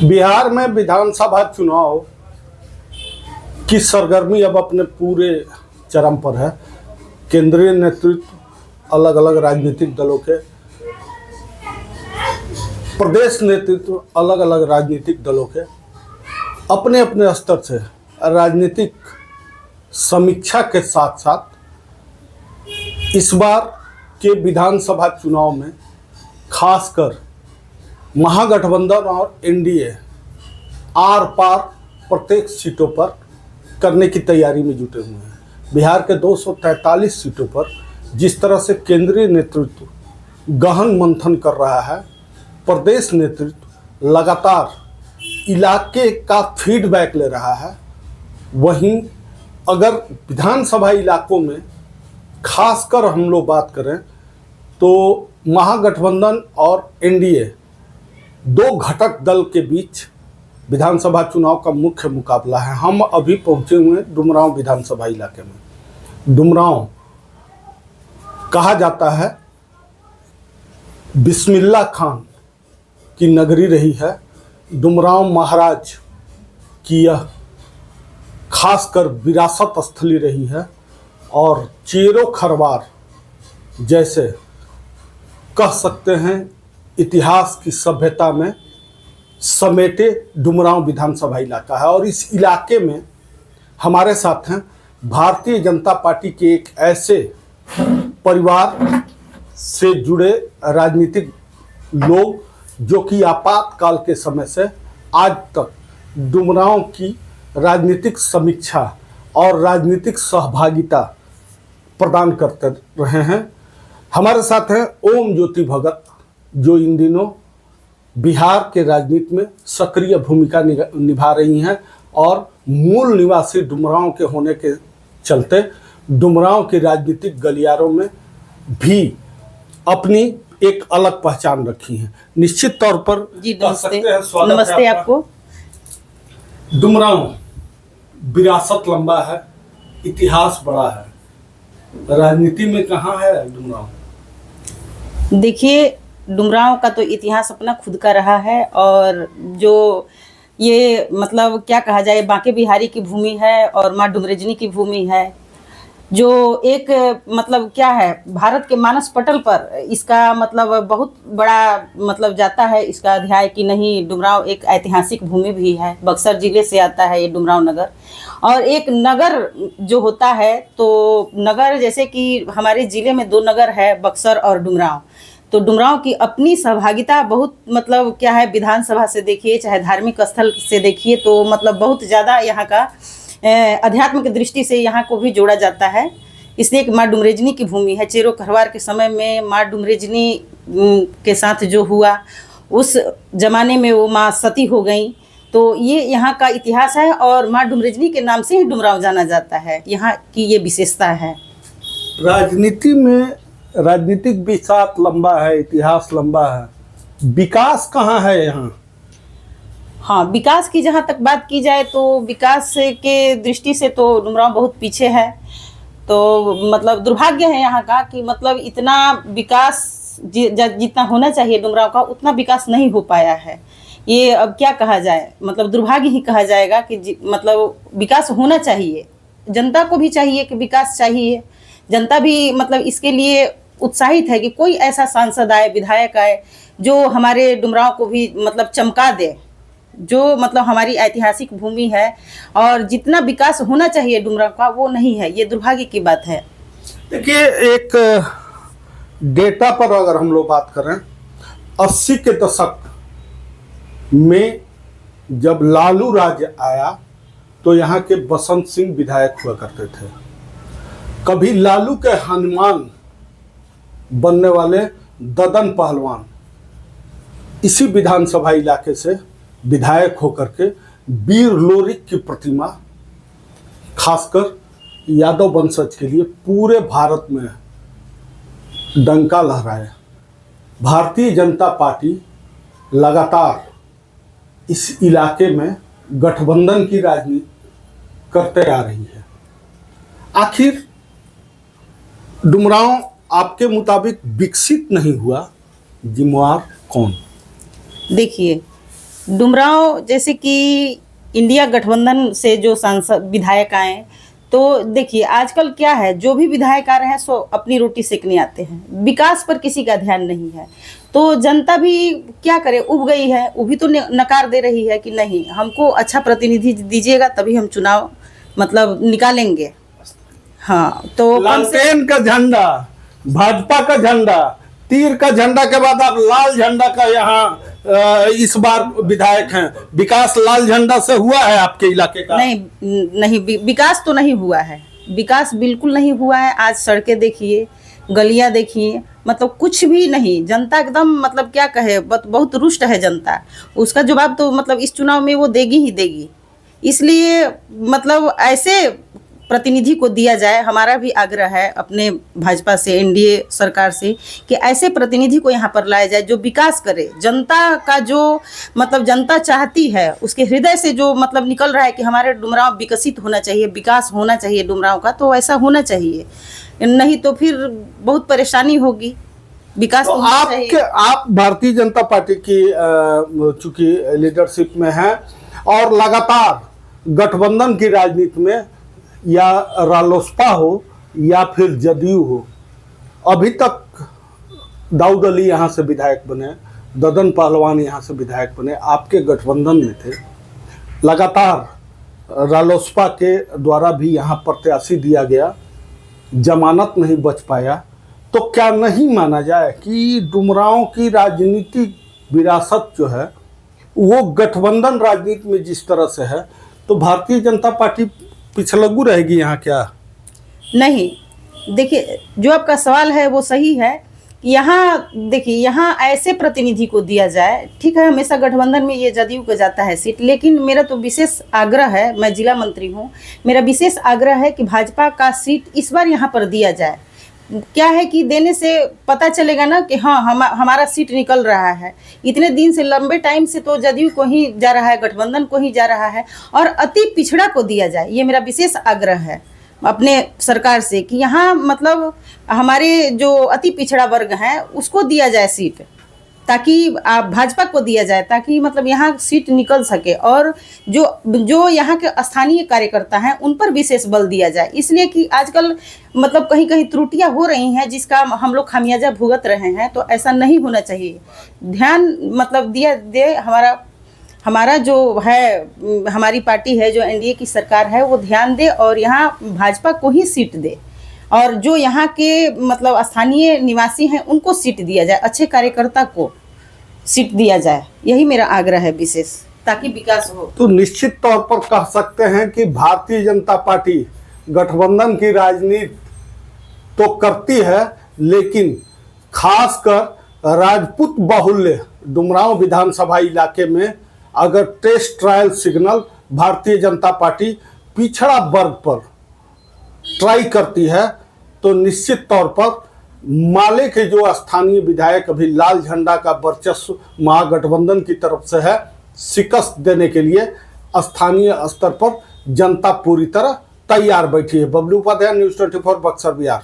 बिहार में विधानसभा चुनाव की सरगर्मी अब अपने पूरे चरम पर है। केंद्रीय नेतृत्व, अलग अलग राजनीतिक दलों के प्रदेश नेतृत्व, अलग अलग राजनीतिक दलों के अपने अपने स्तर से राजनीतिक समीक्षा के साथ साथ इस बार के विधानसभा चुनाव में खासकर महागठबंधन और एनडीए आर पार प्रत्येक सीटों पर करने की तैयारी में जुटे हुए हैं। बिहार के 243 सीटों पर जिस तरह से केंद्रीय नेतृत्व गहन मंथन कर रहा है, प्रदेश नेतृत्व लगातार इलाके का फीडबैक ले रहा है, वहीं अगर विधानसभा इलाकों में खासकर हम लोग बात करें तो महागठबंधन और एनडीए दो घटक दल के बीच विधानसभा चुनाव का मुख्य मुकाबला है। हम अभी पहुंचे हुए हैं डुमरांव विधानसभा इलाके में। डुमरांव कहा जाता है बिस्मिल्लाह खान की नगरी रही है। डुमरांव महाराज की यह खासकर विरासत स्थली रही है और चेरो खरवार जैसे कह सकते हैं इतिहास की सभ्यता में समेटे डुमरांव विधानसभा इलाका है। और इस इलाके में हमारे साथ हैं भारतीय जनता पार्टी के एक ऐसे परिवार से जुड़े राजनीतिक लोग जो कि आपातकाल के समय से आज तक डुमरांव की राजनीतिक समीक्षा और राजनीतिक सहभागिता प्रदान करते रहे हैं। हमारे साथ हैं ओम ज्योति भगत, जो इन दिनों बिहार के राजनीति में सक्रिय भूमिका निभा रही हैं और मूल निवासी डुमरांव के होने के चलते डुमरांव के राजनीतिक गलियारों में भी अपनी एक अलग पहचान रखी है। निश्चित तौर पर जी नमस्ते आपको। डुमरांव विरासत लंबा है, इतिहास बड़ा है, राजनीति में कहाँ है डुमरांव? देखिए, डुमरांव का तो इतिहास अपना खुद का रहा है और जो ये मतलब क्या कहा जाए, बांके बिहारी की भूमि है और माँ डुमरेजनी की भूमि है, जो एक मतलब क्या है भारत के मानस पटल पर इसका मतलब बहुत बड़ा मतलब जाता है इसका अध्याय कि नहीं, डुमरांव एक ऐतिहासिक भूमि भी है। बक्सर जिले से आता है ये डुमरांव नगर। और एक नगर जो होता है तो नगर जैसे कि हमारे ज़िले में दो नगर है, बक्सर और डुमरांव। तो डुमरांव की अपनी सहभागिता बहुत मतलब क्या है, विधानसभा से देखिए चाहे धार्मिक स्थल से देखिए तो मतलब बहुत ज़्यादा यहाँ का अध्यात्म की दृष्टि से यहाँ को भी जोड़ा जाता है। इसलिए एक माँ डुमरेजनी की भूमि है। चेरो खरवार के समय में माँ डुमरेजनी के साथ जो हुआ, उस जमाने में वो माँ सती हो गई। तो ये यहाँ का इतिहास है और माँ डुमरेजनी के नाम से ही डुमरांव जाना जाता है। यहाँ की ये विशेषता है। राजनीति में राजनीतिक विकास लंबा है, इतिहास लंबा है, विकास कहाँ है यहाँ? हाँ, विकास की जहाँ तक बात की जाए तो विकास के दृष्टि से तो डुमरांव बहुत पीछे है। तो मतलब दुर्भाग्य है यहाँ का कि मतलब इतना विकास जितना होना चाहिए डुमरांव का उतना विकास नहीं हो पाया है। ये अब क्या कहा जाए, मतलब दुर्भाग्य ही कहा जाएगा कि मतलब विकास होना चाहिए, जनता को भी चाहिए कि विकास चाहिए। जनता भी मतलब इसके लिए उत्साहित है कि कोई ऐसा सांसद आए, विधायक आए जो हमारे डुमरांव को भी मतलब चमका दे, जो मतलब हमारी ऐतिहासिक भूमि है। और जितना विकास होना चाहिए डुमरांव का वो नहीं है, ये दुर्भाग्य की बात है। देखिए, एक डेटा पर अगर हम लोग बात करें, 80 के दशक में जब लालू राज आया तो यहाँ के बसंत सिंह विधायक हुआ करते थे। कभी लालू के हनुमान बनने वाले ददन पहलवान इसी विधानसभा इलाके से विधायक होकर के वीर लोरिक की प्रतिमा खासकर यादव वंशज के लिए पूरे भारत में डंका लहराए। भारतीय जनता पार्टी लगातार इस इलाके में गठबंधन की राजनीति करते आ रही है। आखिर डुमरांव आपके मुताबिक विकसित नहीं हुआ, जिम्मेवार कौन? देखिए, डुमरांव जैसे कि इंडिया गठबंधन से जो सांसद विधायक आए, तो देखिए आजकल क्या है, जो भी विधायक आ रहे हैं सो अपनी रोटी सेकने आते हैं, विकास पर किसी का ध्यान नहीं है। तो जनता भी क्या करे, उब गई है, वो भी तो नकार दे रही है कि नहीं, हमको अच्छा प्रतिनिधि दीजिएगा तभी हम चुनाव मतलब निकालेंगे। हाँ, तो लालटेन का झंडा, भाजपा का झंडा, तीर का झंडा के बाद आप लाल झंडा का यहाँ इस बार विधायक हैं। विकास लाल झंडा से हुआ है आपके इलाके का? नहीं, विकास तो नहीं हुआ है, विकास बिल्कुल नहीं हुआ है। आज सड़कें देखिए, गलियां देखिए, मतलब कुछ भी नहीं। जनता एकदम मतलब क्या कहे, बहुत रुष्ट है जनता। उसका जवाब तो मतलब इस चुनाव में वो देगी ही देगी। इसलिए मतलब ऐसे प्रतिनिधि को दिया जाए, हमारा भी आग्रह है अपने भाजपा से, एनडीए सरकार से, कि ऐसे प्रतिनिधि को यहाँ पर लाया जाए जो विकास करे। जनता का जो मतलब जनता चाहती है, उसके हृदय से जो मतलब निकल रहा है कि हमारे डुमरांव विकसित होना चाहिए, विकास होना चाहिए डुमरांव का, तो ऐसा होना चाहिए। नहीं तो फिर बहुत परेशानी होगी। विकास तो आप भारतीय जनता पार्टी की चूंकि लीडरशिप में हैं और लगातार गठबंधन की राजनीति में, या रालोसपा हो या फिर जदयू हो, अभी तक दाऊद अली यहाँ से विधायक बने, ददन पहलवान यहाँ से विधायक बने, आपके गठबंधन में थे। लगातार रालोसपा के द्वारा भी यहाँ प्रत्याशी दिया गया, जमानत नहीं बच पाया। तो क्या नहीं माना जाए कि डुमरांव की राजनीतिक विरासत जो है वो गठबंधन राजनीति में जिस तरह से है, तो भारतीय जनता पार्टी पिछलग्गू रहेगी यहाँ क्या? नहीं, देखिए जो आपका सवाल है वो सही है। यहाँ देखिए, यहाँ ऐसे प्रतिनिधि को दिया जाए, ठीक है, हमेशा गठबंधन में ये जदयू को जाता है सीट, लेकिन मेरा तो विशेष आग्रह है, मैं जिला मंत्री हूँ, मेरा विशेष आग्रह है कि भाजपा का सीट इस बार यहाँ पर दिया जाए। क्या है कि देने से पता चलेगा ना कि हाँ हमारा सीट निकल रहा है। इतने दिन से, लंबे टाइम से तो जदयू को ही जा रहा है, गठबंधन को ही जा रहा है, और अति पिछड़ा को दिया जाए। ये मेरा विशेष आग्रह है अपने सरकार से कि यहाँ मतलब हमारे जो अति पिछड़ा वर्ग हैं उसको दिया जाए सीट, ताकि भाजपा को दिया जाए, ताकि मतलब यहाँ सीट निकल सके, और जो यहाँ के स्थानीय कार्यकर्ता हैं उन पर विशेष बल दिया जाए। इसलिए कि आजकल मतलब कहीं कहीं त्रुटियां हो रही हैं जिसका हम लोग खामियाजा भुगत रहे हैं, तो ऐसा नहीं होना चाहिए। ध्यान मतलब दिया दे हमारा जो है, हमारी पार्टी है जो एनडीए की सरकार है, वो ध्यान दे और यहाँ भाजपा को ही सीट दे, और जो यहाँ के मतलब स्थानीय निवासी हैं उनको सीट दिया जाए, अच्छे कार्यकर्ता को सीट दिया जाए। यही मेरा आग्रह है विशेष, ताकि विकास हो। तो निश्चित तौर पर कह सकते हैं कि भारतीय जनता पार्टी गठबंधन की राजनीति तो करती है, लेकिन खासकर राजपूत बाहुल्य डुमरांव विधानसभा इलाके में अगर test trial signal Bharatiya Janata party पिछड़ा वर्ग पर ट्राई करती है, तो निश्चित तौर पर माले के जो स्थानीय विधायक अभी लाल झंडा का वर्चस्व महागठबंधन की तरफ से है, शिकस्त देने के लिए स्थानीय स्तर पर जनता पूरी तरह तैयार बैठी है। बबलू उपाध्याय, न्यूज़ 24 बक्सर बिहार।